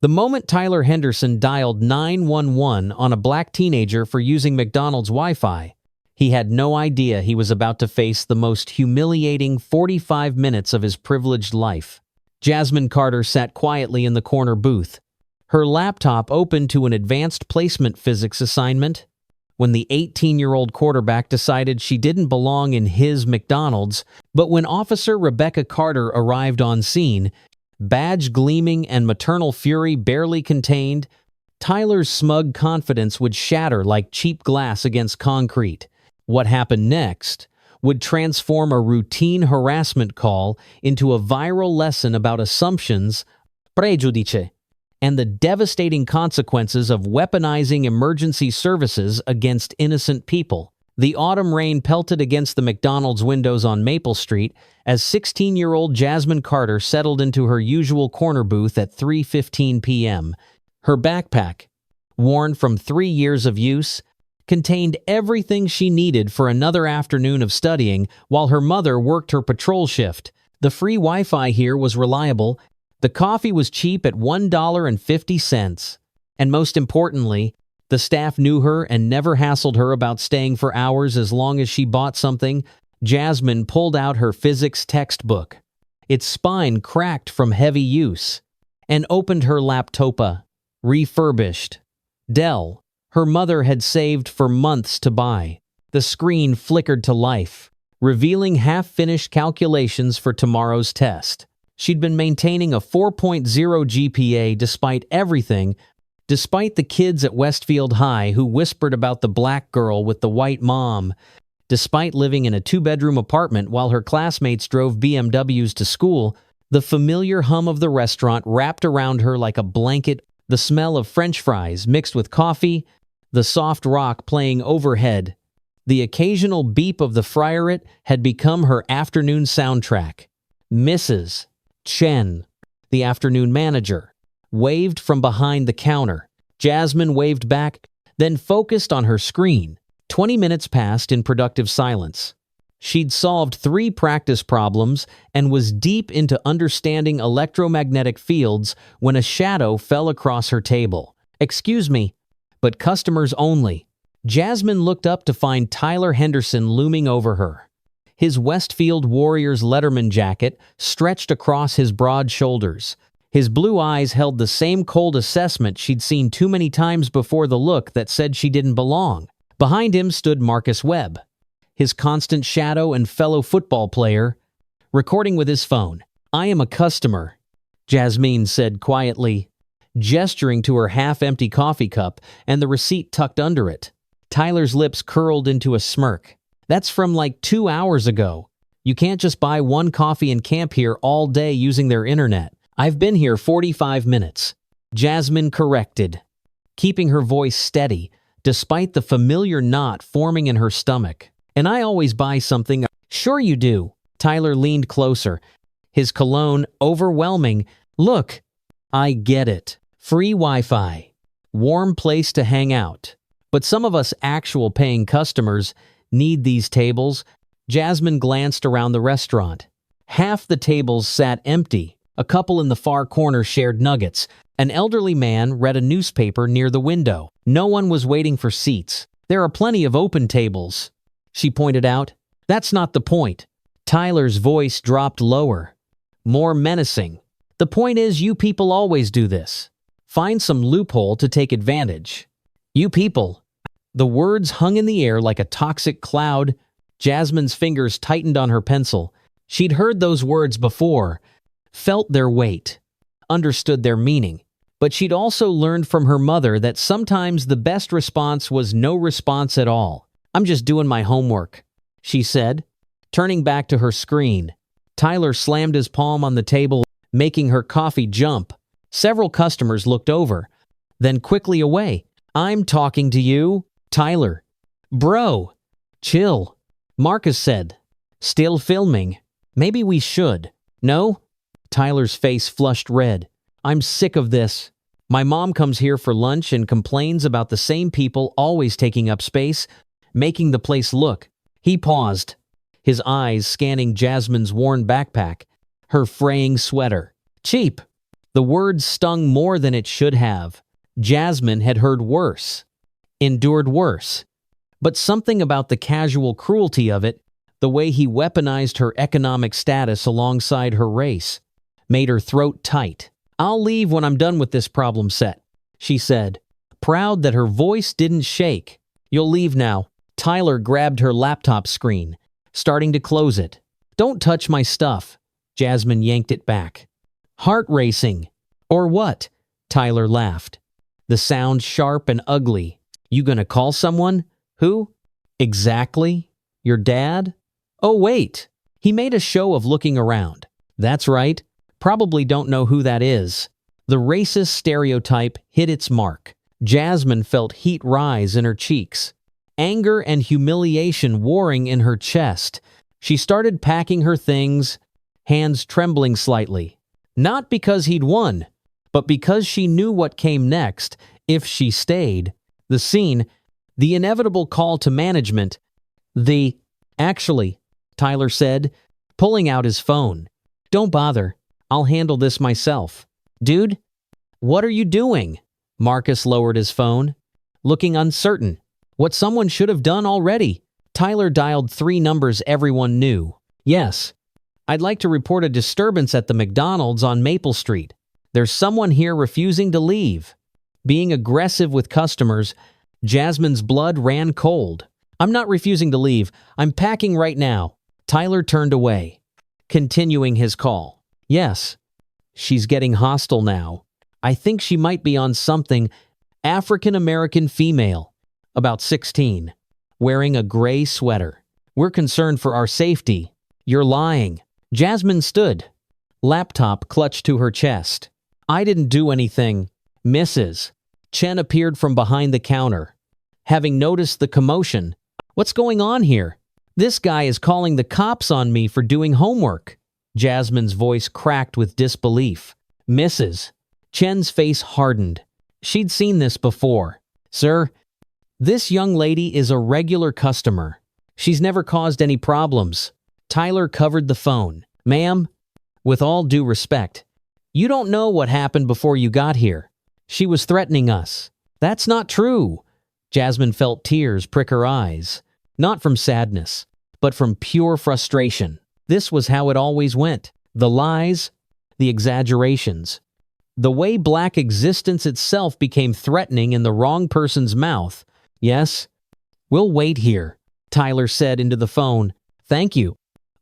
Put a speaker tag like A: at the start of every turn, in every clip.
A: The moment Tyler Henderson dialed 911 on a black teenager for using McDonald's Wi-Fi, he had no idea he was about to face the most humiliating 45 minutes of his privileged life. Jasmine Carter sat quietly in the corner booth, her laptop open to an advanced placement physics assignment, when the 18-year-old quarterback decided she didn't belong in his McDonald's. But when Officer Rebecca Carter arrived on scene, badge gleaming and maternal fury barely contained, Tyler's smug confidence would shatter like cheap glass against concrete. What happened next would transform a routine harassment call into a viral lesson about assumptions, prejudice, and the devastating consequences of weaponizing emergency services against innocent people. The autumn rain pelted against the McDonald's windows on Maple Street as 16-year-old Jasmine Carter settled into her usual corner booth at 3:15 p.m. Her backpack, worn from 3 years of use, contained everything she needed for another afternoon of studying while her mother worked her patrol shift. The free Wi-Fi here was reliable, the coffee was cheap at $1.50, and most importantly, the staff knew her and never hassled her about staying for hours as long as she bought something. Jasmine pulled out her physics textbook, its spine cracked from heavy use, and opened her laptopa, refurbished. Dell, her mother had saved for months to buy. The screen flickered to life, revealing half-finished calculations for tomorrow's test. She'd been maintaining a 4.0 GPA despite everything, despite the kids at Westfield High who whispered about the black girl with the white mom, despite living in a 2-bedroom apartment while her classmates drove BMWs to school. The familiar hum of the restaurant wrapped around her like a blanket, the smell of French fries mixed with coffee, the soft rock playing overhead. The occasional beep of the Friarette had become her afternoon soundtrack. Mrs. Chen, the afternoon manager, waved from behind the counter. Jasmine waved back, then focused on her screen. 20 minutes passed in productive silence. She'd solved 3 practice problems and was deep into understanding electromagnetic fields when a shadow fell across her table. "Excuse me, but customers only." Jasmine looked up to find Tyler Henderson looming over her. His Westfield Warriors Letterman jacket stretched across his broad shoulders. His blue eyes held the same cold assessment she'd seen too many times before, the look that said she didn't belong. Behind him stood Marcus Webb, his constant shadow and fellow football player, recording with his phone. "I am a customer," Jasmine said quietly, gesturing to her half-empty coffee cup and the receipt tucked under it. Tyler's lips curled into a smirk. "That's from like 2 hours ago. You can't just buy one coffee and camp here all day using their internet." "I've been here 45 minutes, Jasmine corrected, keeping her voice steady despite the familiar knot forming in her stomach. "And I always buy something." "Sure you do." Tyler leaned closer, his cologne overwhelming. "Look, I get it. Free Wi-Fi. Warm place to hang out. But some of us actual paying customers need these tables." Jasmine glanced around the restaurant. Half the tables sat empty. A couple in the far corner shared nuggets. An elderly man read a newspaper near the window. No one was waiting for seats. "There are plenty of open tables," she pointed out. "That's not the point." Tyler's voice dropped lower, more menacing. "The point is, you people always do this. Find some loophole to take advantage. You people." The words hung in the air like a toxic cloud. Jasmine's fingers tightened on her pencil. She'd heard those words before, felt their weight, understood their meaning. But she'd also learned from her mother that sometimes the best response was no response at all. "I'm just doing my homework," she said, turning back to her screen. Tyler slammed his palm on the table, making her coffee jump. Several customers looked over, then quickly away. "I'm talking to you, Tyler." "Bro, chill," Marcus said. "Still filming. Maybe we should." "No?" Tyler's face flushed red. "I'm sick of this. My mom comes here for lunch and complains about the same people always taking up space, making the place look." He paused, his eyes scanning Jasmine's worn backpack, her fraying sweater. "Cheap. The words stung more than it should have. Jasmine had heard worse, endured worse. But something about the casual cruelty of it, the way he weaponized her economic status alongside her race, made her throat tight. "I'll leave when I'm done with this problem set," she said, proud that her voice didn't shake. "You'll leave now." Tyler grabbed her laptop screen, starting to close it. "Don't touch my stuff." Jasmine yanked it back. "Heart racing." "Or what?" Tyler laughed, the sound sharp and ugly. "You gonna call someone?" "Who?" "Exactly? Your dad?" "Oh, wait." He made a show of looking around. "That's right. Probably don't know who that is." The racist stereotype hit its mark. Jasmine felt heat rise in her cheeks, anger and humiliation warring in her chest. She started packing her things, hands trembling slightly. Not because he'd won, but because she knew what came next if she stayed. The scene, the inevitable call to management, Actually, Tyler said, pulling out his phone. "Don't bother. I'll handle this myself." "Dude, what are you doing?" Marcus lowered his phone, looking uncertain. What someone should have done already. Tyler dialed 3 numbers everyone knew. "Yes. I'd like to report a disturbance at the McDonald's on Maple Street. There's someone here refusing to leave." Being aggressive with customers, Jasmine's blood ran cold. "I'm not refusing to leave. I'm packing right now." Tyler turned away, continuing his call. "Yes. She's getting hostile now. I think she might be on something. African-American female, about 16, wearing a gray sweater. We're concerned for our safety." "You're lying." Jasmine stood, laptop clutched to her chest. "I didn't do anything." "Mrs." Chen appeared from behind the counter, having noticed the commotion. "What's going on here? This guy is calling the cops on me for doing homework." Jasmine's voice cracked with disbelief. "Mrs." Chen's face hardened. She'd seen this before. "Sir, this young lady is a regular customer. She's never caused any problems." Tyler covered the phone. "Ma'am, with all due respect, you don't know what happened before you got here. She was threatening us." "That's not true." Jasmine felt tears prick her eyes, not from sadness, but from pure frustration. This was how it always went. The lies, the exaggerations, the way black existence itself became threatening in the wrong person's mouth. "Yes, we'll wait here," Tyler said into the phone. "Thank you,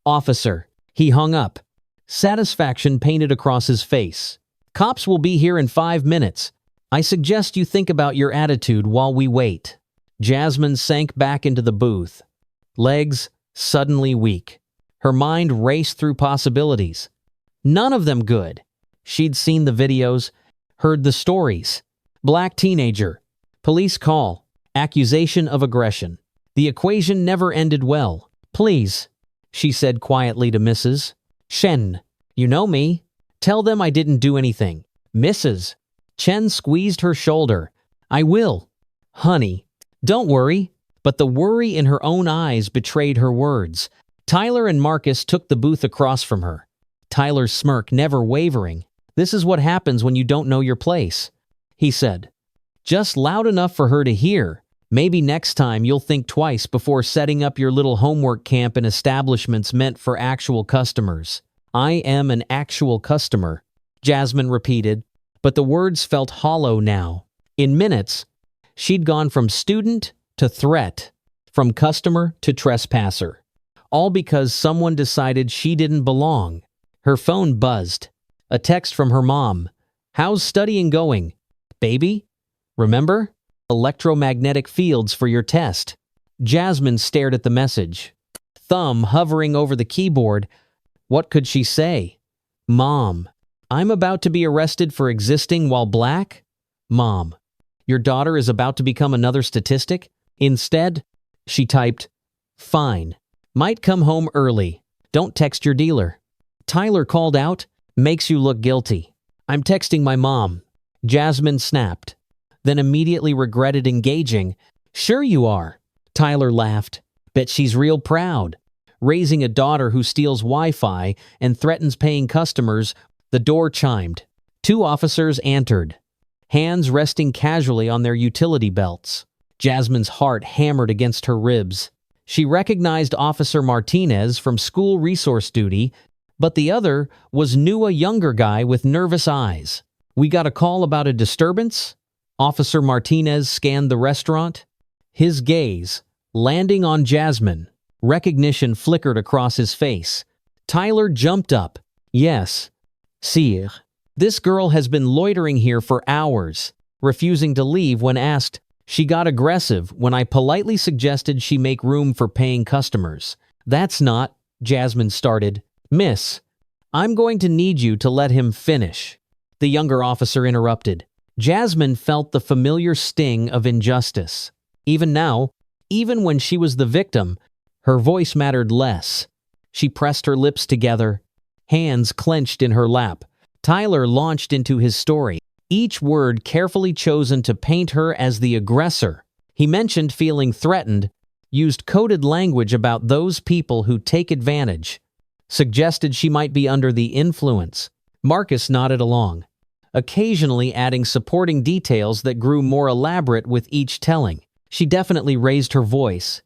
A: officer." He hung up, satisfaction painted across his face. "Cops will be here in 5 minutes. I suggest you think about your attitude while we wait." Jasmine sank back into the booth, legs suddenly weak. Her mind raced through possibilities. None of them good. She'd seen the videos, heard the stories. Black teenager, police call, accusation of aggression. The equation never ended well. "Please," she said quietly to Mrs. Shen, "you know me. Tell them I didn't do anything." "Mrs." Chen squeezed her shoulder. "I will. Honey, don't worry." But the worry in her own eyes betrayed her words. Tyler and Marcus took the booth across from her, Tyler's smirk never wavering. "This is what happens when you don't know your place," he said. "Just loud enough for her to hear. Maybe next time you'll think twice before setting up your little homework camp in establishments meant for actual customers." "I am an actual customer," Jasmine repeated, but the words felt hollow now. In minutes, she'd gone from student to threat, from customer to trespasser, all because someone decided she didn't belong. Her phone buzzed. A text from her mom. "How's studying going? Baby? Remember? Electromagnetic fields for your test." Jasmine stared at the message, thumb hovering over the keyboard. What could she say? "Mom, I'm about to be arrested for existing while black?" "Mom, your daughter is about to become another statistic?" Instead, she typed, "Fine. Might come home early. Don't text your dealer." Tyler called out, "Makes you look guilty." "I'm texting my mom." Jasmine snapped, then immediately regretted engaging. "Sure you are." Tyler laughed. "Bet she's real proud. Raising a daughter who steals Wi-Fi and threatens paying customers." The door chimed. Two officers entered, hands resting casually on their utility belts. Jasmine's heart hammered against her ribs. She recognized Officer Martinez from school resource duty, but the other was a younger guy with nervous eyes. "We got a call about a disturbance?" Officer Martinez scanned the restaurant, his gaze landing on Jasmine. Recognition flickered across his face. Tyler jumped up. "Yes, sire. This girl has been loitering here for hours, refusing to leave when asked. She got aggressive when I politely suggested she make room for paying customers." "That's not," Jasmine started. "Miss, I'm going to need you to let him finish," the younger officer interrupted. Jasmine felt the familiar sting of injustice. Even now, even when she was the victim, her voice mattered less. She pressed her lips together, hands clenched in her lap. Tyler launched into his story, each word carefully chosen to paint her as the aggressor. He mentioned feeling threatened, used coded language about those people who take advantage, suggested she might be under the influence. Marcus nodded along, occasionally adding supporting details that grew more elaborate with each telling. She definitely raised her voice.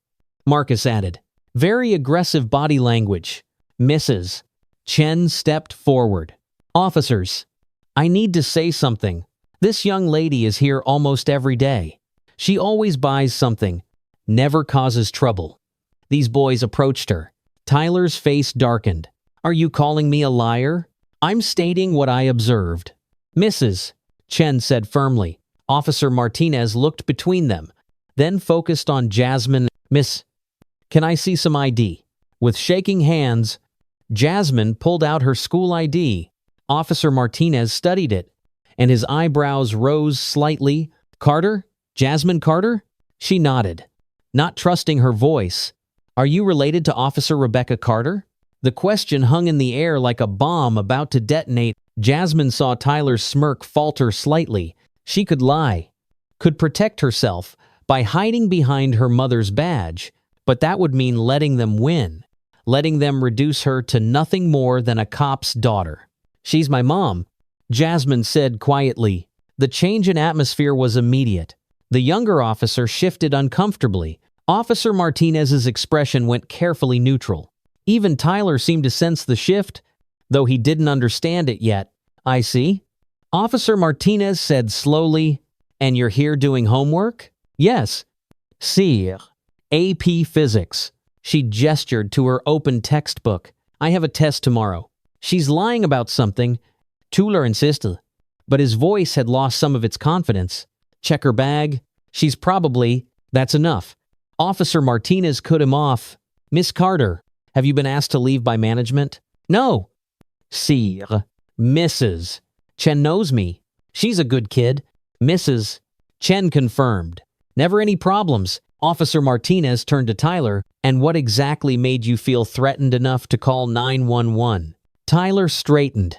A: Marcus added, "Very aggressive body language. Mrs." Chen stepped forward. "Officers, I need to say something. This young lady is here almost every day. She always buys something, never causes trouble." These boys approached her. Tyler's face darkened. "Are you calling me a liar?" "I'm stating what I observed." "Mrs." Chen said firmly. Officer Martinez looked between them, then focused on Jasmine. "Miss, can I see some ID?" With shaking hands, Jasmine pulled out her school ID. Officer Martinez studied it, and his eyebrows rose slightly. "Carter? Jasmine Carter?" She nodded, not trusting her voice. "Are you related to Officer Rebecca Carter?" The question hung in the air like a bomb about to detonate. Jasmine saw Tyler's smirk falter slightly. She could lie, could protect herself by hiding behind her mother's badge, but that would mean letting them win, letting them reduce her to nothing more than a cop's daughter. "She's my mom," Jasmine said quietly. The change in atmosphere was immediate. The younger officer shifted uncomfortably. Officer Martinez's expression went carefully neutral. Even Tyler seemed to sense the shift, though he didn't understand it yet. "I see." Officer Martinez said slowly, "And you're here doing homework?" "Yes." "Sire. AP Physics." She gestured to her open textbook. "I have a test tomorrow." "She's lying about something," Tuller insisted, but his voice had lost some of its confidence. "Check her bag. She's probably—" "That's enough." Officer Martinez cut him off. "Miss Carter, have you been asked to leave by management?" "No." "Sire." "Mrs. Chen knows me. She's a good kid." "Mrs. Chen confirmed." "Never any problems." Officer Martinez turned to Tyler. "And what exactly made you feel threatened enough to call 911? Tyler straightened,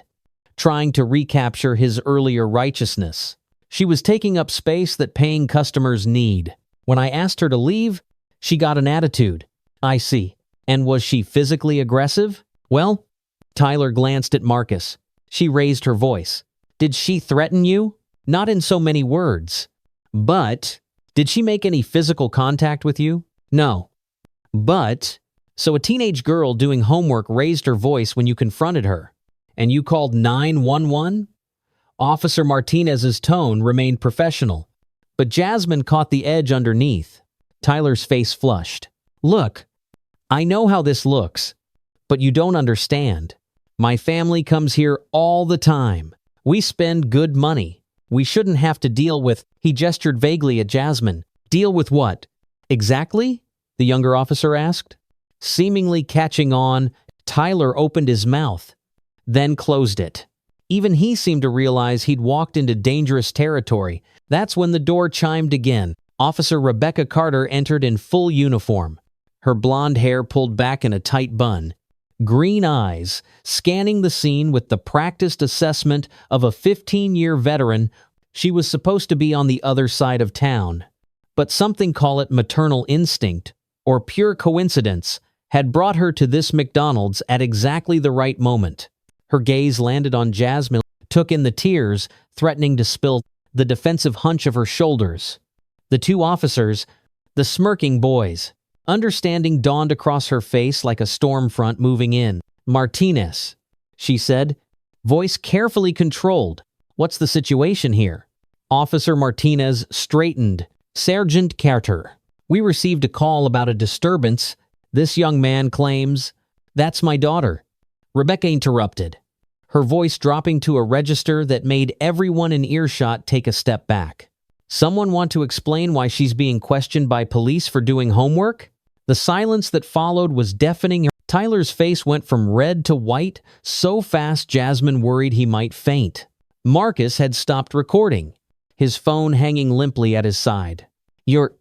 A: trying to recapture his earlier righteousness. "She was taking up space that paying customers need. When I asked her to leave, she got an attitude." "I see. And was she physically aggressive?" "Well," Tyler glanced at Marcus. She raised her voice. "Did she threaten you?" "Not in so many words." "But, did she make any physical contact with you?" "No." "But, so a teenage girl doing homework raised her voice when you confronted her, and you called 911? Officer Martinez's tone remained professional, but Jasmine caught the edge underneath. Tyler's face flushed. "Look, I know how this looks, but you don't understand. My family comes here all the time. We spend good money. We shouldn't have to deal with—" He gestured vaguely at Jasmine. "Deal with what?" "Exactly?" the younger officer asked. Seemingly catching on, Tyler opened his mouth, then closed it. Even he seemed to realize he'd walked into dangerous territory. That's when the door chimed again. Officer Rebecca Carter entered in full uniform, her blonde hair pulled back in a tight bun, green eyes scanning the scene with the practiced assessment of a 15-year veteran. She was supposed to be on the other side of town, but something, call it maternal instinct or pure coincidence, had brought her to this McDonald's at exactly the right moment. Her gaze landed on Jasmine. took in the tears, threatening to spill the defensive hunch of her shoulders. The two officers, the smirking boys. Understanding dawned across her face like a storm front moving in. "Martinez," she said, voice carefully controlled. "What's the situation here?" Officer Martinez straightened. "Sergeant Carter, we received a call about a disturbance. This young man claims—" "That's my daughter," Rebecca interrupted, her voice dropping to a register that made everyone in earshot take a step back. "Someone want to explain why she's being questioned by police for doing homework?" The silence that followed was deafening. Tyler's face went from red to white so fast Jasmine worried he might faint. Marcus had stopped recording, his phone hanging limply at his side. "Your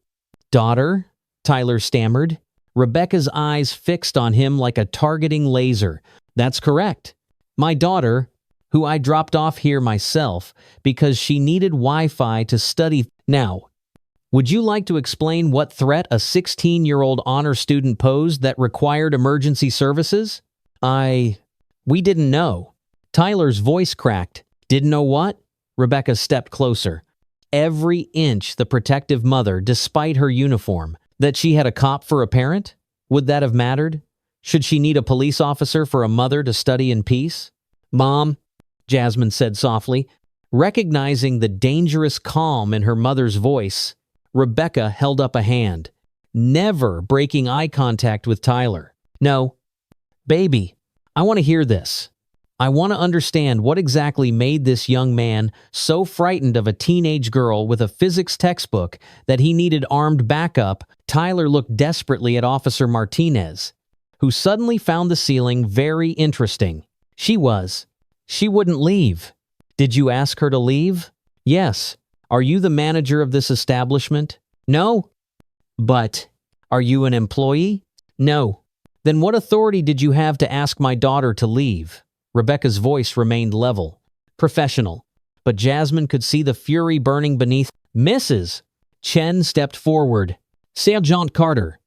A: daughter?" Tyler stammered, Rebecca's eyes fixed on him like a targeting laser. "That's correct. My daughter, who I dropped off here myself because she needed Wi-Fi to study. Now, would you like to explain what threat a 16-year-old honor student posed that required emergency services?" We didn't know." Tyler's voice cracked. "Didn't know what?" Rebecca stepped closer. Every inch the protective mother, despite her uniform. That she had a cop for a parent? Would that have mattered? Should she need a police officer for a mother to study in peace? "Mom," Jasmine said softly, recognizing the dangerous calm in her mother's voice. Rebecca held up a hand, never breaking eye contact with Tyler. "No. Baby, I want to hear this. I want to understand what exactly made this young man so frightened of a teenage girl with a physics textbook that he needed armed backup." Tyler looked desperately at Officer Martinez, who suddenly found the ceiling very interesting. She wouldn't leave. "Did you ask her to leave?" "Yes." "Are you the manager of this establishment?" "No." "But are you an employee?" "No." "Then what authority did you have to ask my daughter to leave?" Rebecca's voice remained level, professional, but Jasmine could see the fury burning beneath. "Mrs. Chen stepped forward. "Sergeant Carter,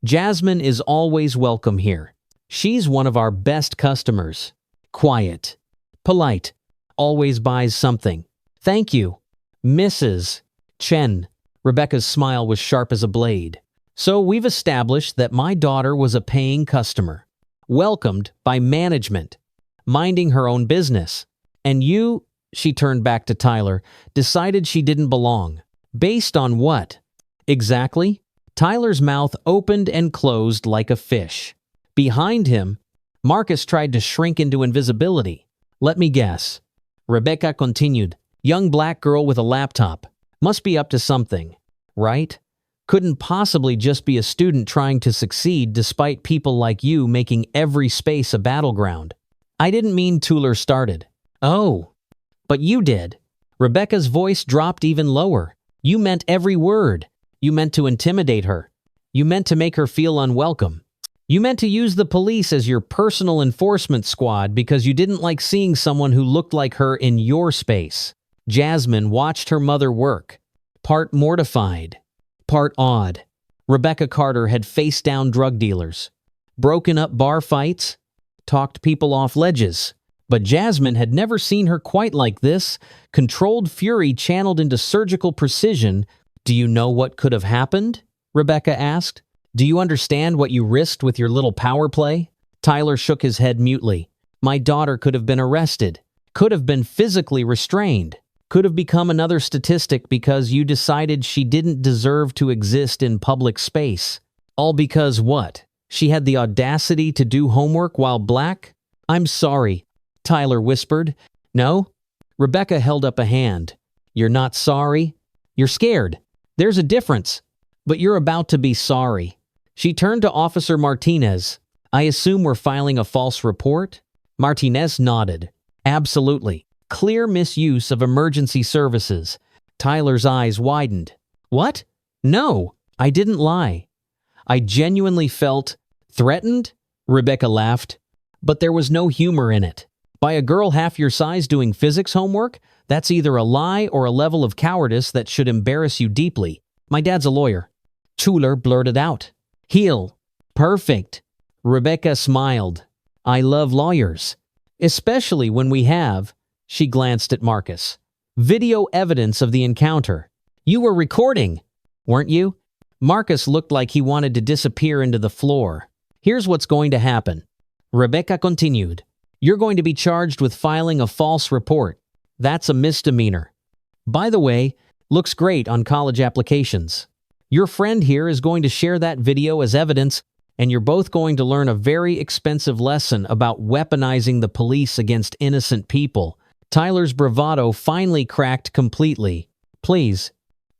A: Jasmine is always welcome here. She's one of our best customers. Quiet, polite, always buys something. Thank you, Mrs. Chen." Rebecca's smile was sharp as a blade. "So we've established that my daughter was a paying customer, welcomed by management, minding her own business. And you," she turned back to Tyler, "decided she didn't belong. Based on what?" "Exactly?" Tyler's mouth opened and closed like a fish. Behind him, Marcus tried to shrink into invisibility. "Let me guess." Rebecca continued. "Young black girl with a laptop. Must be up to something, right? Couldn't possibly just be a student trying to succeed despite people like you making every space a battleground." "I didn't mean Tuller started." "Oh, but you did." Rebecca's voice dropped even lower. "You meant every word. You meant to intimidate her. You meant to make her feel unwelcome. You meant to use the police as your personal enforcement squad because you didn't like seeing someone who looked like her in your space." Jasmine watched her mother work, part mortified, part awed. Rebecca Carter had faced down drug dealers, broken up bar fights, talked people off ledges. But Jasmine had never seen her quite like this, controlled fury channeled into surgical precision. "Do you know what could have happened?" Rebecca asked. "Do you understand what you risked with your little power play?" Tyler shook his head mutely. "My daughter could have been arrested, could have been physically restrained, could have become another statistic because you decided she didn't deserve to exist in public space. All because what? She had the audacity to do homework while black?" "I'm sorry," Tyler whispered. "No?" Rebecca held up a hand. "You're not sorry? You're scared. There's a difference. But you're about to be sorry." She turned to Officer Martinez. "I assume we're filing a false report?" Martinez nodded. "Absolutely. Clear misuse of emergency services." Tyler's eyes widened. "What? No, I didn't lie. I genuinely felt threatened." Rebecca laughed. "But there was no humor in it. By a girl half your size doing physics homework? That's either a lie or a level of cowardice that should embarrass you deeply. My dad's a lawyer." Tuller blurted out. "Heal. Perfect." Rebecca smiled. "I love lawyers. Especially when we have She glanced at Marcus. Video evidence of the encounter. You were recording, weren't you? Marcus looked like he wanted to disappear into the floor. Here's what's going to happen. Rebecca continued. You're going to be charged with filing a false report. That's a misdemeanor. By the way, looks great on college applications. Your friend here is going to share that video as evidence, and you're both going to learn a very expensive lesson about weaponizing the police against innocent people. Tyler's bravado finally cracked completely. Please,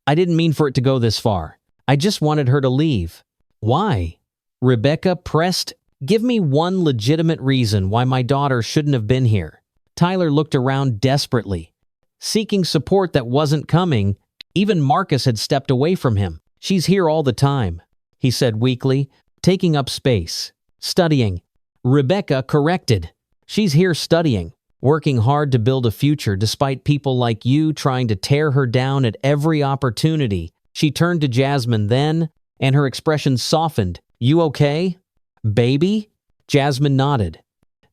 A: I didn't mean for it to go this far. I just wanted her to leave. Why? Rebecca pressed. Give me one legitimate reason why my daughter shouldn't have been here. Tyler looked around desperately, seeking support that wasn't coming. Even Marcus had stepped away from him. She's here all the time, he said weakly, taking up space. Studying. Rebecca corrected. She's here studying, working hard to build a future despite people like you trying to tear her down at every opportunity. She turned to Jasmine then, and her expression softened. You okay? Baby? Jasmine nodded,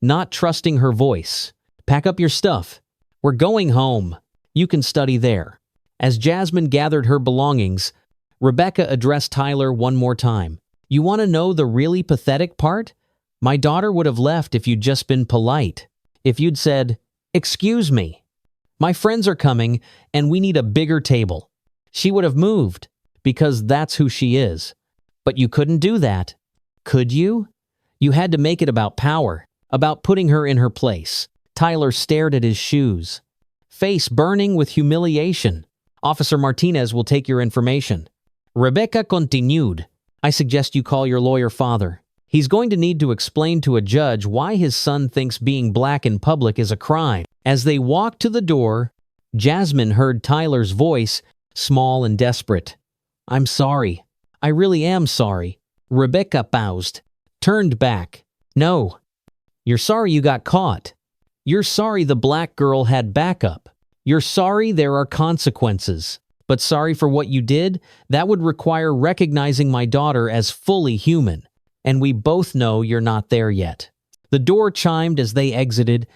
A: not trusting her voice. Pack up your stuff. We're going home. You can study there. As Jasmine gathered her belongings, Rebecca addressed Tyler one more time. You want to know the really pathetic part? My daughter would have left if you'd just been polite. If you'd said, "Excuse me, my friends are coming and we need a bigger table." She would have moved, because that's who she is. But you couldn't do that. Could you? You had to make it about power, about putting her in her place. Tyler stared at his shoes, face burning with humiliation. Officer Martinez will take your information. Rebecca continued. I suggest you call your lawyer father. He's going to need to explain to a judge why his son thinks being black in public is a crime. As they walked to the door, Jasmine heard Tyler's voice, small and desperate. I'm sorry. I really am sorry. Rebecca paused, turned back. No. You're sorry you got caught. You're sorry the black girl had backup. You're sorry there are consequences. But sorry for what you did, that would require recognizing my daughter as fully human. And we both know you're not there yet. The door chimed as they exited,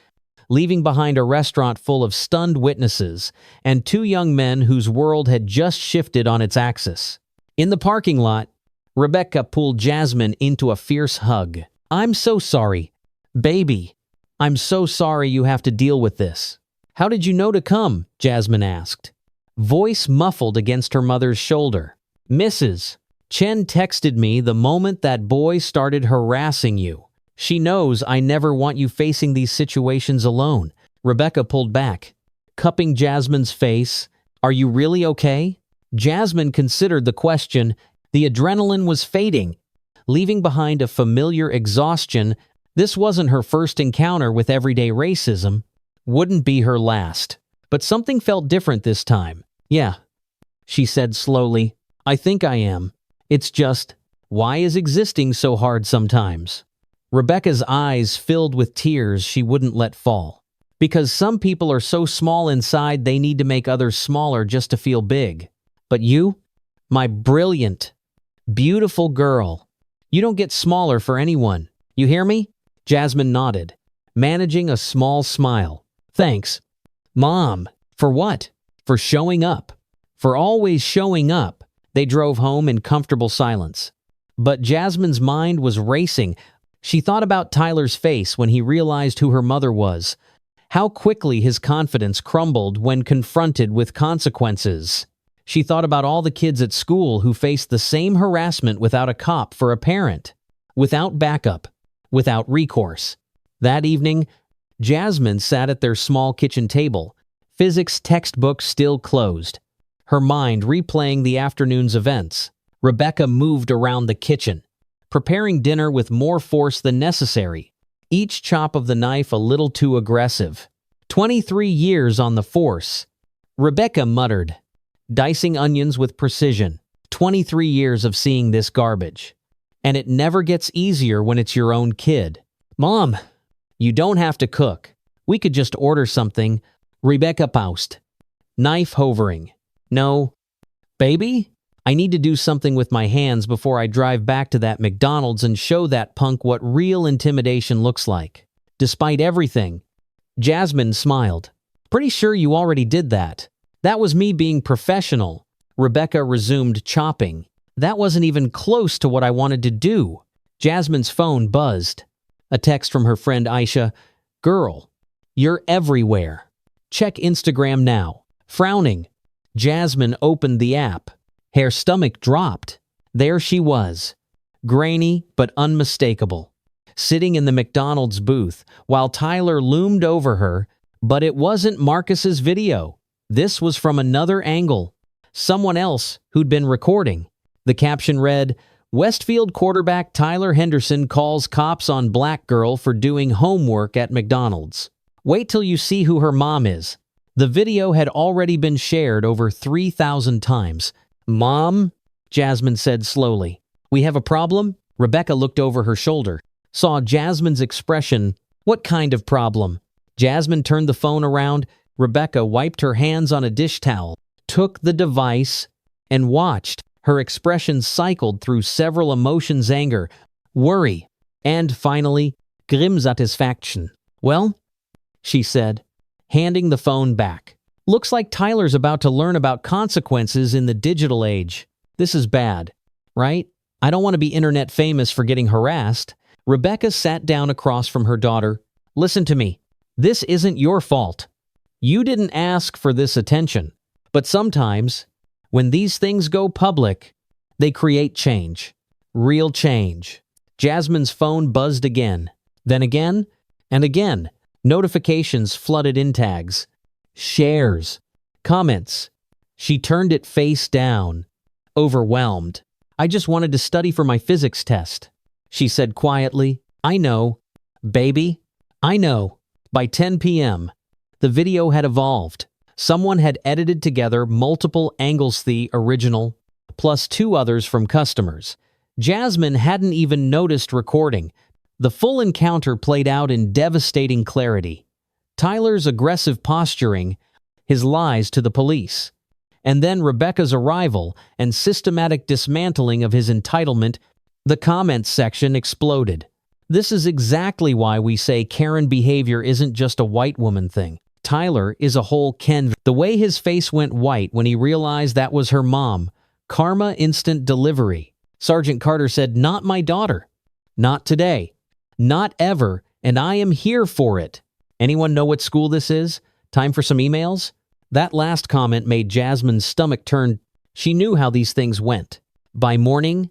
A: leaving behind a restaurant full of stunned witnesses and two young men whose world had just shifted on its axis. In the parking lot, Rebecca pulled Jasmine into a fierce hug. I'm so sorry. Baby, I'm so sorry you have to deal with this. How did you know to come? Jasmine asked, voice muffled against her mother's shoulder. Mrs. Chen texted me the moment that boy started harassing you. She knows I never want you facing these situations alone. Rebecca pulled back, cupping Jasmine's face. Are you really okay? Jasmine considered the question. The adrenaline was fading, leaving behind a familiar exhaustion. This wasn't her first encounter with everyday racism. Wouldn't be her last. But something felt different this time. Yeah, she said slowly. I think I am. It's just, why is existing so hard sometimes? Rebecca's eyes filled with tears she wouldn't let fall. Because some people are so small inside they need to make others smaller just to feel big. But you, my brilliant, beautiful girl, you don't get smaller for anyone. You hear me? Jasmine nodded, managing a small smile. Thanks, Mom. For what? For showing up. For always showing up. They drove home in comfortable silence. But Jasmine's mind was racing. She thought about Tyler's face when he realized who her mother was. How quickly his confidence crumbled when confronted with consequences. She thought about all the kids at school who faced the same harassment without a cop for a parent, without backup, without recourse. That evening, Jasmine sat at their small kitchen table, physics textbook still closed, her mind replaying the afternoon's events. Rebecca moved around the kitchen, preparing dinner with more force than necessary, each chop of the knife a little too aggressive. 23 years on the force, Rebecca muttered, dicing onions with precision. 23 years of seeing this garbage. And it never gets easier when it's your own kid. Mom, you don't have to cook. We could just order something. Rebecca paused, knife hovering. No. Baby, I need to do something with my hands before I drive back to that McDonald's and show that punk what real intimidation looks like. Despite everything, Jasmine smiled. Pretty sure you already did that. That was me being professional. Rebecca resumed chopping. That wasn't even close to what I wanted to do. Jasmine's phone buzzed. A text from her friend Aisha. Girl, you're everywhere. Check Instagram now. Frowning, Jasmine opened the app. Her stomach dropped. There she was, grainy but unmistakable, sitting in the McDonald's booth while Tyler loomed over her. But it wasn't Marcus's video. This was from another angle. Someone else who'd been recording. The caption read, Westfield quarterback Tyler Henderson calls cops on black girl for doing homework at McDonald's. Wait till you see who her mom is. The video had already been shared over 3,000 times. Mom? Jasmine said slowly. We have a problem? Rebecca looked over her shoulder, saw Jasmine's expression. What kind of problem? Jasmine turned the phone around. Rebecca wiped her hands on a dish towel, took the device, and watched. Her expression cycled through several emotions: anger, worry, and finally, grim satisfaction. Well, she said, handing the phone back. Looks like Tyler's about to learn about consequences in the digital age. This is bad, right? I don't want to be internet famous for getting harassed. Rebecca sat down across from her daughter. Listen to me. This isn't your fault. You didn't ask for this attention. But sometimes, when these things go public, they create change. Real change. Jasmine's phone buzzed again. Then again, and again. Notifications flooded in tags. Shares. Comments. She turned it face down. Overwhelmed. I just wanted to study for my physics test. She said quietly, I know. Baby, I know. By 10 p.m., the video had evolved. Someone had edited together multiple angles, the original, plus 2 others from customers. Jasmine hadn't even noticed recording. The full encounter played out in devastating clarity. Tyler's aggressive posturing, his lies to the police, and then Rebecca's arrival and systematic dismantling of his entitlement. The comments section exploded. This is exactly why we say Karen behavior isn't just a white woman thing. Tyler is a whole Ken. The way his face went white when he realized that was her mom. Karma instant delivery. Sergeant Carter said, not my daughter. Not today. Not ever, and I am here for it. Anyone know what school this is? Time for some emails? That last comment made Jasmine's stomach turn. She knew how these things went. By morning,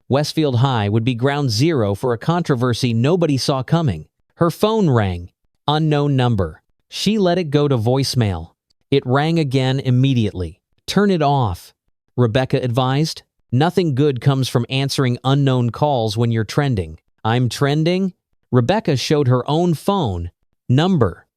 A: Westfield High would be ground zero for a controversy nobody saw coming. Her phone rang. Unknown number. She let it go to voicemail. It rang again immediately. Turn it off, Rebecca advised. Nothing good comes from answering unknown calls when you're trending. I'm trending? Rebecca showed her own phone. Number.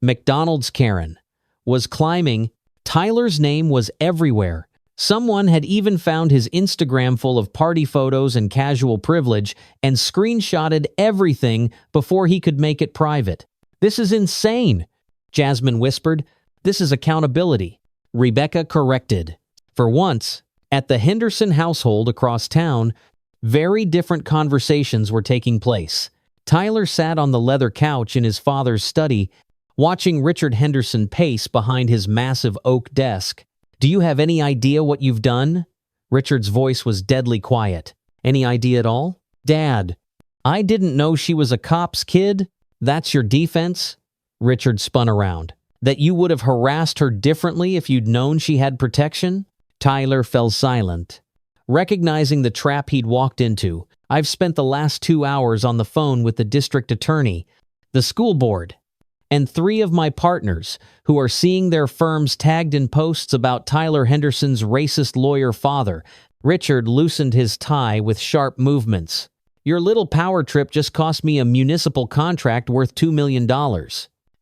A: McDonald's Karen. Was climbing. Tyler's name was everywhere. Someone had even found his Instagram full of party photos and casual privilege and screenshotted everything before he could make it private. This is insane, Jasmine whispered. This is accountability. Rebecca corrected. For once, at the Henderson household across town, very different conversations were taking place. Tyler sat on the leather couch in his father's study, watching Richard Henderson pace behind his massive oak desk. Do you have any idea what you've done? Richard's voice was deadly quiet. Any idea at all? Dad, I didn't know she was a cop's kid. That's your defense? Richard spun around. That you would have harassed her differently if you'd known she had protection? Tyler fell silent, recognizing the trap he'd walked into. I've spent the last 2 hours on the phone with the district attorney, the school board, and 3 of my partners who are seeing their firms tagged in posts about Tyler Henderson's racist lawyer father. Richard loosened his tie with sharp movements. Your little power trip just cost me a municipal contract worth $2 million.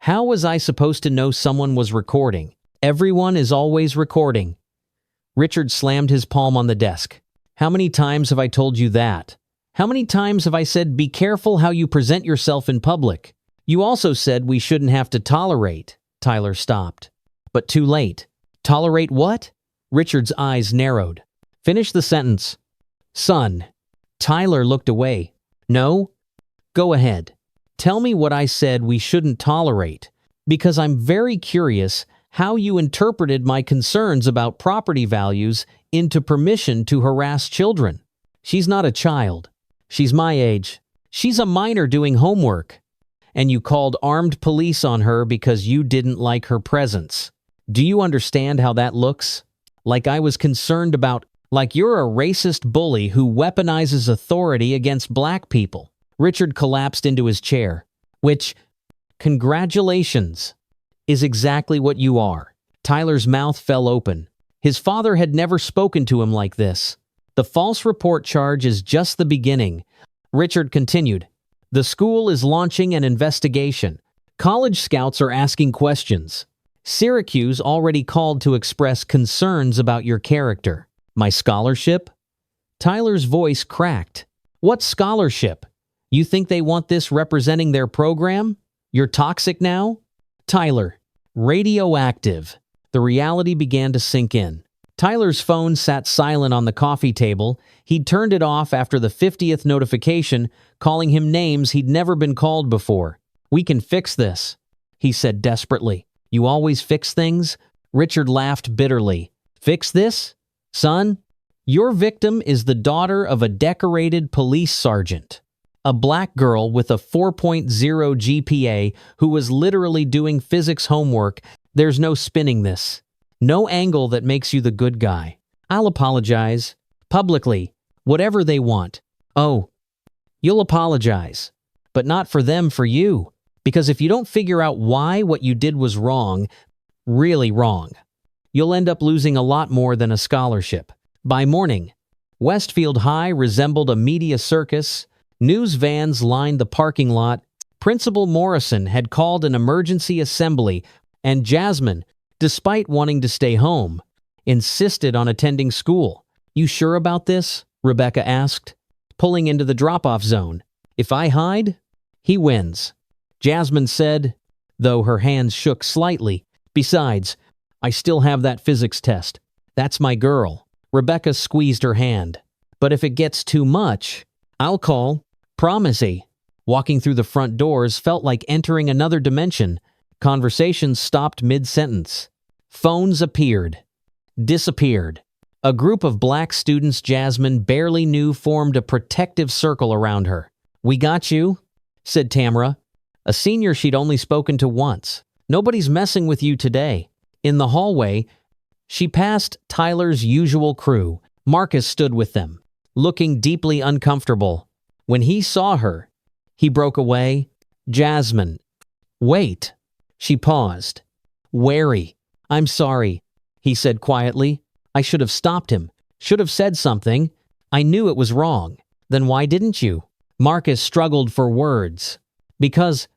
A: How was I supposed to know someone was recording? Everyone is always recording. Richard slammed his palm on the desk. How many times have I told you that? How many times have I said be careful how you present yourself in public? You also said we shouldn't have to tolerate. Tyler stopped. But too late. Tolerate what? Richard's eyes narrowed. Finish the sentence. Son. Tyler looked away. No? Go ahead. Tell me what I said we shouldn't tolerate. Because I'm very curious how you interpreted my concerns about property values into permission to harass children. She's not a child. She's my age. She's a minor doing homework. And you called armed police on her because you didn't like her presence. Do you understand how that looks? Like I was concerned about, like you're a racist bully who weaponizes authority against black people. Richard collapsed into his chair, which, congratulations, is exactly what you are. Tyler's mouth fell open. His father had never spoken to him like this. The false report charge is just the beginning. Richard continued. The school is launching an investigation. College scouts are asking questions. Syracuse already called to express concerns about your character. My scholarship? Tyler's voice cracked. What scholarship? You think they want this representing their program? You're toxic now? Tyler, radioactive. The reality began to sink in. Tyler's phone sat silent on the coffee table. He'd turned it off after the 50th notification, calling him names he'd never been called before. We can fix this, he said desperately. You always fix things? Richard laughed bitterly. Fix this? Son, your victim is the daughter of a decorated police sergeant. A black girl with a 4.0 GPA who was literally doing physics homework. There's no spinning this. No angle that makes you the good guy. I'll apologize. Publicly. Whatever they want. Oh, you'll apologize. But not for them, for you. Because if you don't figure out why what you did was wrong, really wrong, you'll end up losing a lot more than a scholarship. By morning, Westfield High resembled a media circus. News vans lined the parking lot. Principal Morrison had called an emergency assembly, and Jasmine, despite wanting to stay home, insisted on attending school. You sure about this? Rebecca asked, pulling into the drop-off zone. If I hide, he wins. Jasmine said, though her hands shook slightly. Besides, I still have that physics test. That's my girl. Rebecca squeezed her hand. But if it gets too much, I'll call. Promisey. Walking through the front doors felt like entering another dimension. Conversations stopped mid-sentence. Phones appeared. Disappeared. A group of black students Jasmine barely knew formed a protective circle around her. We got you, said Tamara, a senior she'd only spoken to once. Nobody's messing with you today. In the hallway, she passed Tyler's usual crew. Marcus stood with them, looking deeply uncomfortable. When he saw her, he broke away. Jasmine. Wait. She paused. Wary. I'm sorry, he said quietly. I should have stopped him. Should have said something. I knew it was wrong. Then why didn't you? Marcus struggled for words. Because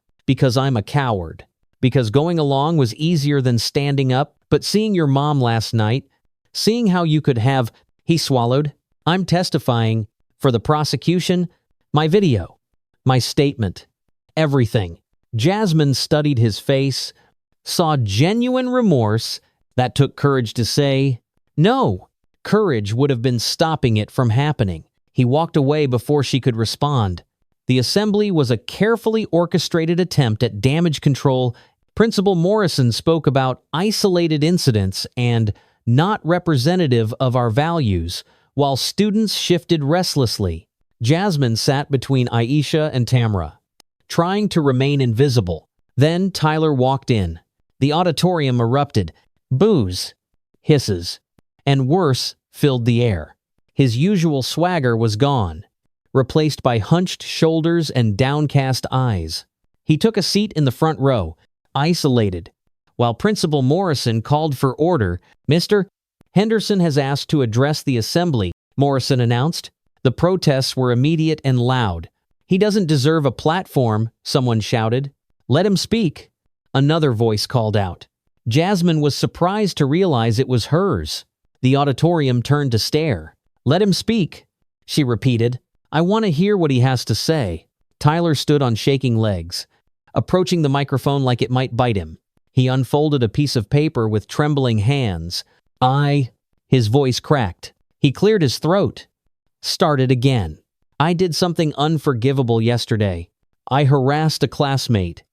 A: I'm a coward. Because going along was easier than standing up. But seeing your mom last night, seeing how you could have, he swallowed. I'm testifying for the prosecution, my video, my statement, everything. Jasmine studied his face, saw genuine remorse. That took courage to say, no. Courage would have been stopping it from happening. He walked away before she could respond. The assembly was a carefully orchestrated attempt at damage control. Principal Morrison spoke about isolated incidents and not representative of our values, while students shifted restlessly. Jasmine sat between Aisha and Tamara, trying to remain invisible. Then Tyler walked in. The auditorium erupted. Boos, hisses, and worse filled the air. His usual swagger was gone, replaced by hunched shoulders and downcast eyes. He took a seat in the front row, isolated, while Principal Morrison called for order. Mr. Henderson has asked to address the assembly, Morrison announced. The protests were immediate and loud. He doesn't deserve a platform, someone shouted. Let him speak, another voice called out. Jasmine was surprised to realize it was hers. The auditorium turned to stare. Let him speak, she repeated. I want to hear what he has to say. Tyler stood on shaking legs, approaching the microphone like it might bite him. He unfolded a piece of paper with trembling hands. His voice cracked. He cleared his throat. Started again. I did something unforgivable yesterday. I harassed a classmate.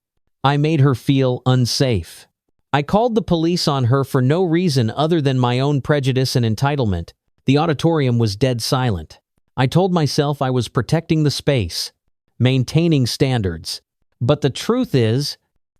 A: I made her feel unsafe. I called the police on her for no reason other than my own prejudice and entitlement. The auditorium was dead silent. I told myself I was protecting the space, maintaining standards. But the truth is,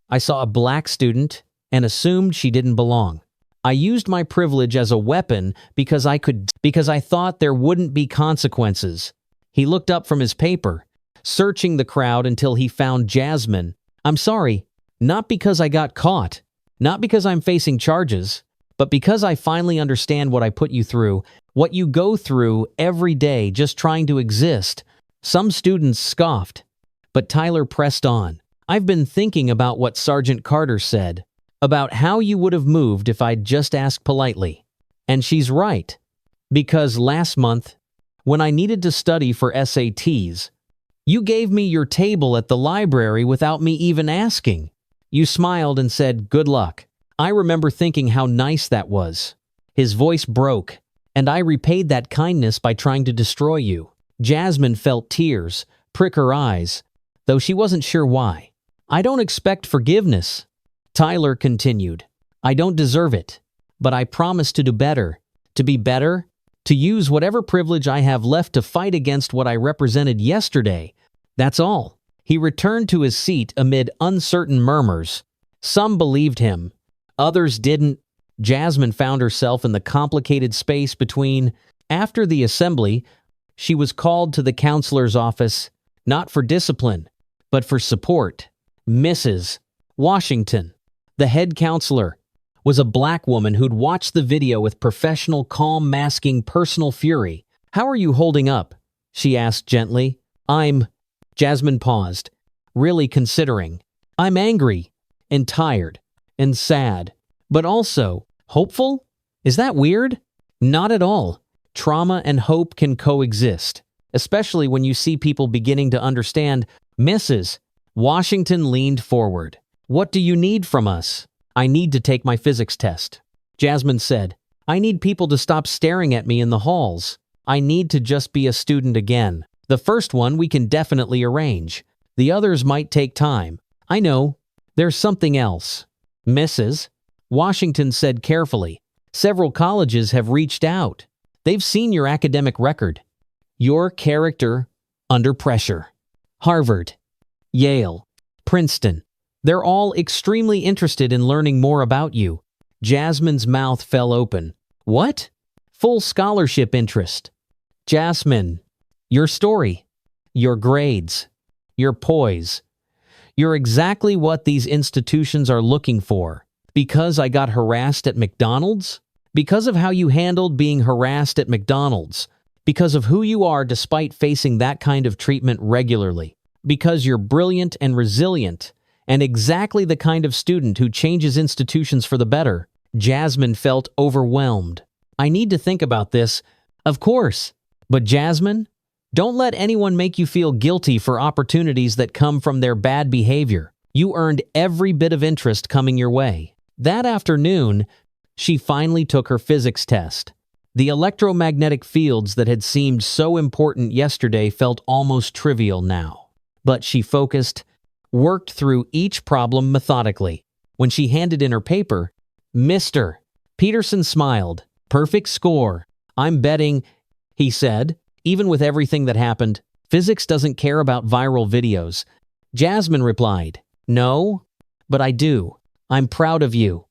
A: I saw a black student and assumed she didn't belong. I used my privilege as a weapon because I thought there wouldn't be consequences. He looked up from his paper, searching the crowd until he found Jasmine. I'm sorry, not because I got caught, not because I'm facing charges, but because I finally understand what I put you through, what you go through every day just trying to exist. Some students scoffed, but Tyler pressed on. I've been thinking about what Sergeant Carter said, about how you would have moved if I'd just asked politely. And she's right, because last month, when I needed to study for SATs, you gave me your table at the library without me even asking. You smiled and said, "Good luck." I remember thinking how nice that was. His voice broke, and I repaid that kindness by trying to destroy you. Jasmine felt tears prick her eyes, though she wasn't sure why. I don't expect forgiveness, Tyler continued. I don't deserve it, but I promise to do better, to be better, to use whatever privilege I have left to fight against what I represented yesterday. That's all. He returned to his seat amid uncertain murmurs. Some believed him. Others didn't. Jasmine found herself in the complicated space between. After the assembly, she was called to the counselor's office, not for discipline, but for support. Mrs. Washington, the head counselor, was a black woman who'd watched the video with professional calm masking personal fury. "How are you holding up?" she asked gently. Jasmine paused, really considering. "I'm angry, and tired, and sad, but also hopeful? Is that weird?" Not at all. Trauma and hope can coexist, especially when you see people beginning to understand. Mrs. Washington leaned forward. "What do you need from us?" "I need to take my physics test," Jasmine said. "I need people to stop staring at me in the halls. I need to just be a student again. The first one we can definitely arrange. The others might take time. I know. There's something else." "Mrs. Washington said carefully, "Several colleges have reached out. They've seen your academic record. Your character under pressure. Harvard, Yale, Princeton. They're all extremely interested in learning more about you." Jasmine's mouth fell open. "What?" "Full scholarship interest." "Jasmine, your story, your grades, your poise. You're exactly what these institutions are looking for." "Because I got harassed at McDonald's?" "Because of how you handled being harassed at McDonald's. Because of who you are despite facing that kind of treatment regularly. Because you're brilliant and resilient, and exactly the kind of student who changes institutions for the better." Jasmine felt overwhelmed. "I need to think about this." "Of course. But Jasmine, don't let anyone make you feel guilty for opportunities that come from their bad behavior. You earned every bit of interest coming your way." That afternoon, she finally took her physics test. The electromagnetic fields that had seemed so important yesterday felt almost trivial now. But she focused, worked through each problem methodically. When she handed in her paper, "Mr. Peterson smiled. "Perfect score. I'm betting," he said, "even with everything that happened, physics doesn't care about viral videos." Jasmine replied, "No, but I do. I'm proud of you."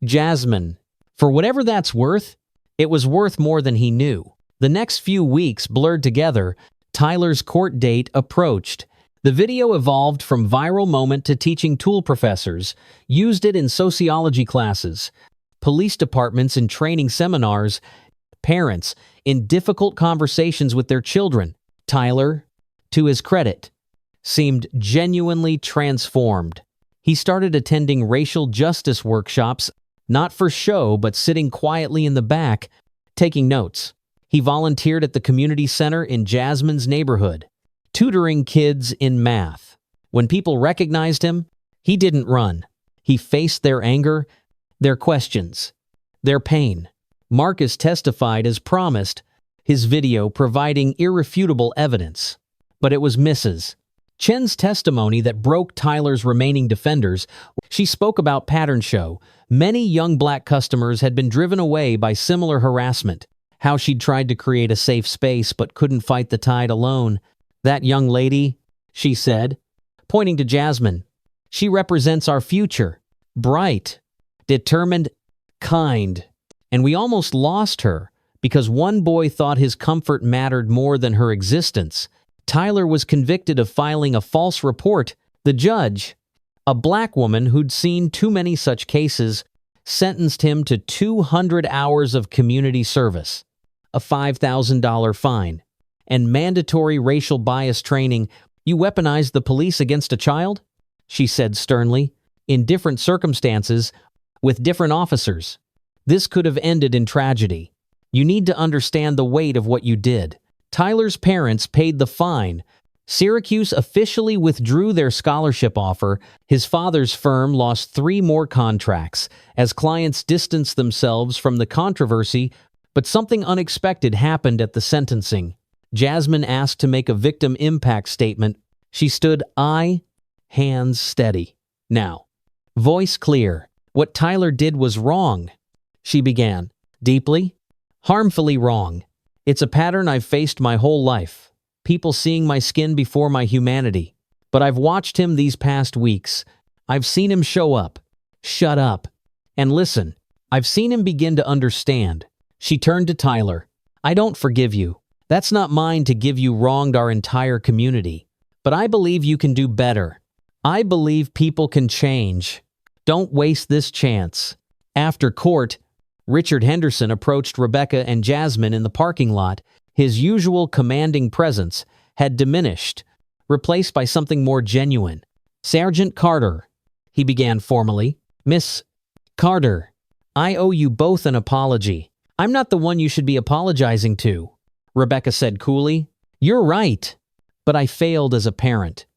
A: Jasmine, for whatever that's worth, it was worth more than he knew. The next few weeks blurred together. Tyler's court date approached. The video evolved from viral moment to teaching tool professors, used it in sociology classes, police departments in training seminars, parents in difficult conversations with their children. Tyler, to his credit, seemed genuinely transformed. He started attending racial justice workshops, not for show, but sitting quietly in the back, taking notes. He volunteered at the community center in Jasmine's neighborhood, tutoring kids in math. When people recognized him, he didn't run. He faced their anger, their questions, their pain. Marcus testified as promised, his video providing irrefutable evidence. But it was Mrs. Chen's testimony that broke Tyler's remaining defenders. She spoke about pattern show. Many young black customers had been driven away by similar harassment. How she'd tried to create a safe space but couldn't fight the tide alone. That young lady, she said, pointing to Jasmine. She represents our future. Bright, determined, kind. And we almost lost her because one boy thought his comfort mattered more than her existence. Tyler was convicted of filing a false report. The judge, a black woman who'd seen too many such cases, sentenced him to 200 hours of community service, a $5,000 fine, and mandatory racial bias training. You weaponized the police against a child? She said sternly. In different circumstances, with different officers. This could have ended in tragedy. You need to understand the weight of what you did. Tyler's parents paid the fine. Syracuse officially withdrew their scholarship offer. His father's firm lost 3 more contracts as clients distanced themselves from the controversy, but something unexpected happened at the sentencing. Jasmine asked to make a victim impact statement. She stood hands steady. Now, voice clear. What Tyler did was wrong. She began. Deeply, harmfully wrong. It's a pattern I've faced my whole life. People seeing my skin before my humanity. But I've watched him these past weeks. I've seen him show up, shut up, and listen. I've seen him begin to understand. She turned to Tyler. I don't forgive you. That's not mine to give. You wronged our entire community. But I believe you can do better. I believe people can change. Don't waste this chance. After court, Richard Henderson approached Rebecca and Jasmine in the parking lot. His usual commanding presence had diminished, replaced by something more genuine. Sergeant Carter, he began formally. Miss Carter, I owe you both an apology. I'm not the one you should be apologizing to, Rebecca said coolly. You're right, but I failed as a parent.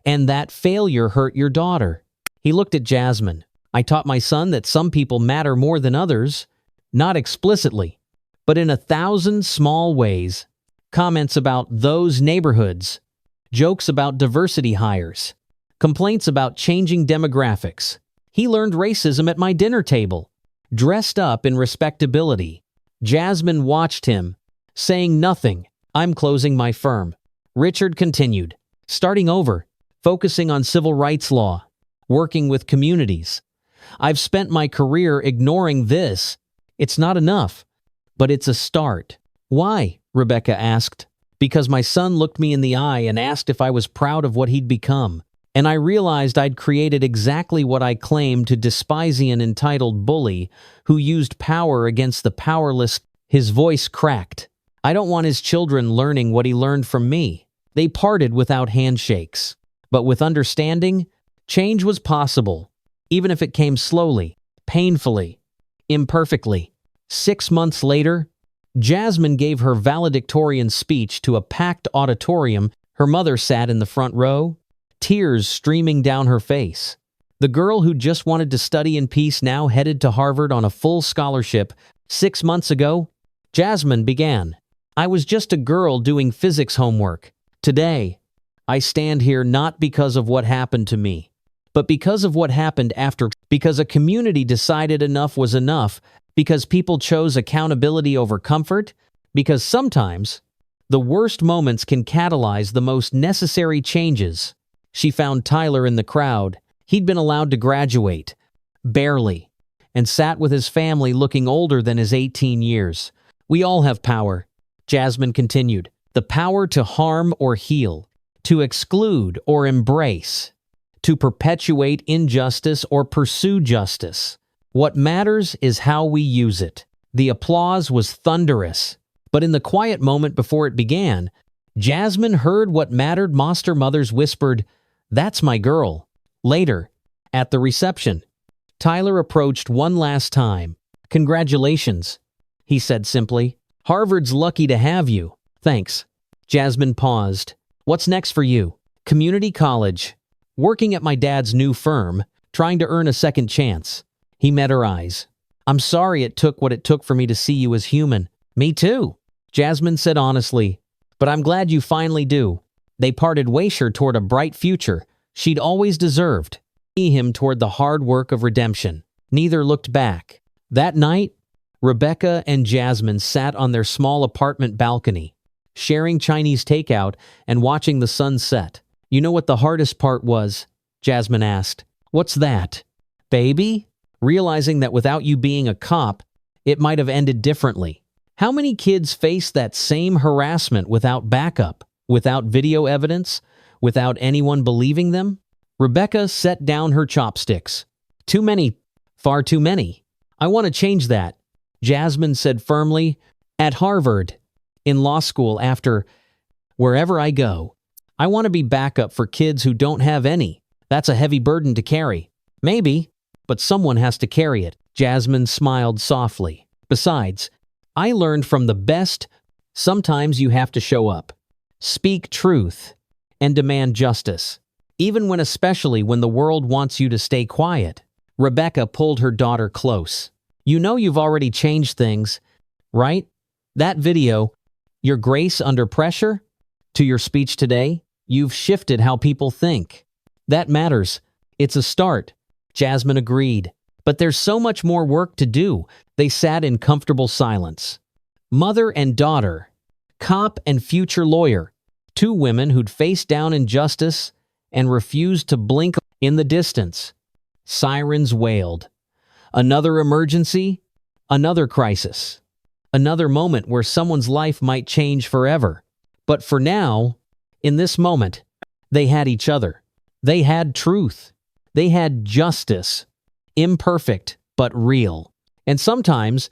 A: And that failure hurt your daughter. He looked at Jasmine. I taught my son that some people matter more than others. Not explicitly, but in 1,000 small ways. Comments about those neighborhoods, jokes about diversity hires, complaints about changing demographics. He learned racism at my dinner table, dressed up in respectability. Jasmine watched him, saying nothing. I'm closing my firm. Richard continued, starting over, focusing on civil rights law, working with communities. I've spent my career ignoring this. It's not enough, but it's a start. Why? Rebecca asked. Because my son looked me in the eye and asked if I was proud of what he'd become. And I realized I'd created exactly what I claimed to despise an entitled bully who used power against the powerless. His voice cracked. I don't want his children learning what he learned from me. They parted without handshakes. But with understanding, change was possible, even if it came slowly, painfully, imperfectly. 6 months later, Jasmine gave her valedictorian speech to a packed auditorium. Her mother sat in the front row, tears streaming down her face. The girl who just wanted to study in peace now headed to Harvard on a full scholarship. 6 months ago, Jasmine began. I was just a girl doing physics homework. Today, I stand here not because of what happened to me, but because of what happened after. Because a community decided enough was enough. Because people chose accountability over comfort. Because sometimes, the worst moments can catalyze the most necessary changes. She found Tyler in the crowd. He'd been allowed to graduate, barely, and sat with his family looking older than his 18 years. We all have power, Jasmine continued. The power to harm or heal, to exclude or embrace, to perpetuate injustice or pursue justice. What matters is how we use it. The applause was thunderous, but in the quiet moment before it began, Jasmine heard what mattered. Monster mothers whispered, "That's my girl." Later, at the reception, Tyler approached one last time. "Congratulations," he said simply. "Harvard's lucky to have you." "Thanks." Jasmine paused. "What's next for you?" "Community college. Working at my dad's new firm, trying to earn a second chance." He met her eyes. "I'm sorry it took what it took for me to see you as human." "Me too," Jasmine said honestly. "But I'm glad you finally do." They parted ways toward a bright future she'd always deserved. Him toward the hard work of redemption. Neither looked back. That night, Rebecca and Jasmine sat on their small apartment balcony, sharing Chinese takeout and watching the sun set. "You know what the hardest part was?" Jasmine asked. "What's that, baby?" "Realizing that without you being a cop, it might have ended differently." How many kids face that same harassment without backup, without video evidence, without anyone believing them? Rebecca set down her chopsticks. "Too many, far too many. I want to change that," Jasmine said firmly. "At Harvard, in law school, after wherever I go, I want to be backup for kids who don't have any. That's a heavy burden to carry." "Maybe, but someone has to carry it." Jasmine smiled softly. "Besides, I learned from the best, sometimes you have to show up, speak truth, and demand justice. Especially when the world wants you to stay quiet." Rebecca pulled her daughter close. "You know you've already changed things, right? That video, your grace under pressure, to your speech today, you've shifted how people think. That matters. It's a start." Jasmine agreed. "But there's so much more work to do." They sat in comfortable silence. Mother and daughter, cop and future lawyer, two women who'd faced down injustice and refused to blink. In the distance, sirens wailed. Another emergency, another crisis, another moment where someone's life might change forever. But for now, in this moment, they had each other. They had truth. They had justice. Imperfect, but real. And sometimes,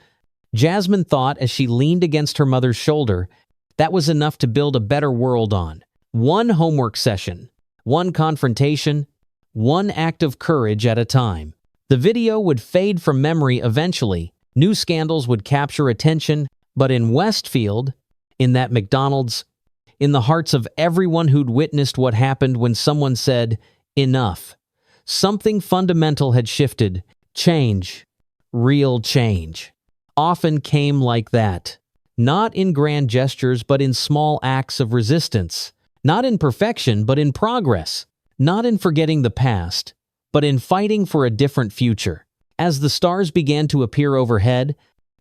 A: Jasmine thought as she leaned against her mother's shoulder, that was enough to build a better world on. One homework session, one confrontation, one act of courage at a time. The video would fade from memory eventually. New scandals would capture attention, but in Westfield, in that McDonald's, in the hearts of everyone who'd witnessed what happened when someone said, "Enough." Something fundamental had shifted. Change, real change, often came like that. Not in grand gestures, but in small acts of resistance. Not in perfection, but in progress. Not in forgetting the past, but in fighting for a different future. As the stars began to appear overhead,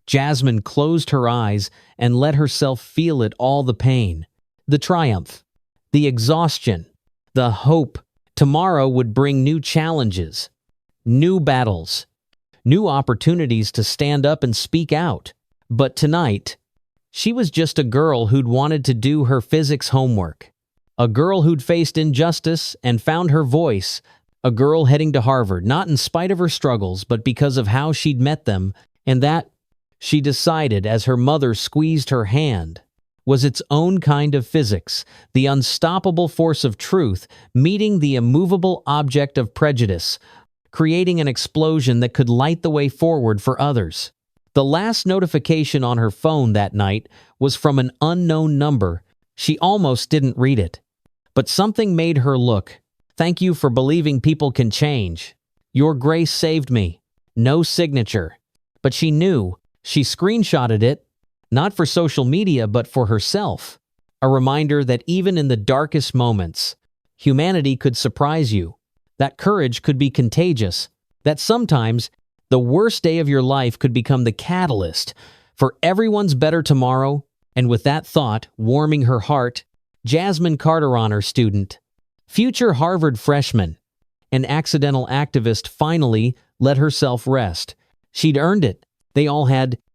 A: Jasmine closed her eyes and let herself feel it all: the pain, the triumph, the exhaustion, the hope. Tomorrow would bring new challenges, new battles, new opportunities to stand up and speak out. But tonight, she was just a girl who'd wanted to do her physics homework. A girl who'd faced injustice and found her voice. A girl heading to Harvard, not in spite of her struggles, but because of how she'd met them, and that, she decided as her mother squeezed her hand, was its own kind of physics, the unstoppable force of truth meeting the immovable object of prejudice, creating an explosion that could light the way forward for others. The last notification on her phone that night was from an unknown number. She almost didn't read it. But something made her look. "Thank you for believing people can change. Your grace saved me." No signature. But she knew. She screenshotted it, not for social media, but for herself. A reminder that even in the darkest moments, humanity could surprise you. That courage could be contagious. That sometimes, the worst day of your life could become the catalyst for everyone's better tomorrow. And with that thought warming her heart, Jasmine Carter, honor student, future Harvard freshman, an accidental activist, finally let herself rest. She'd earned it. They all had.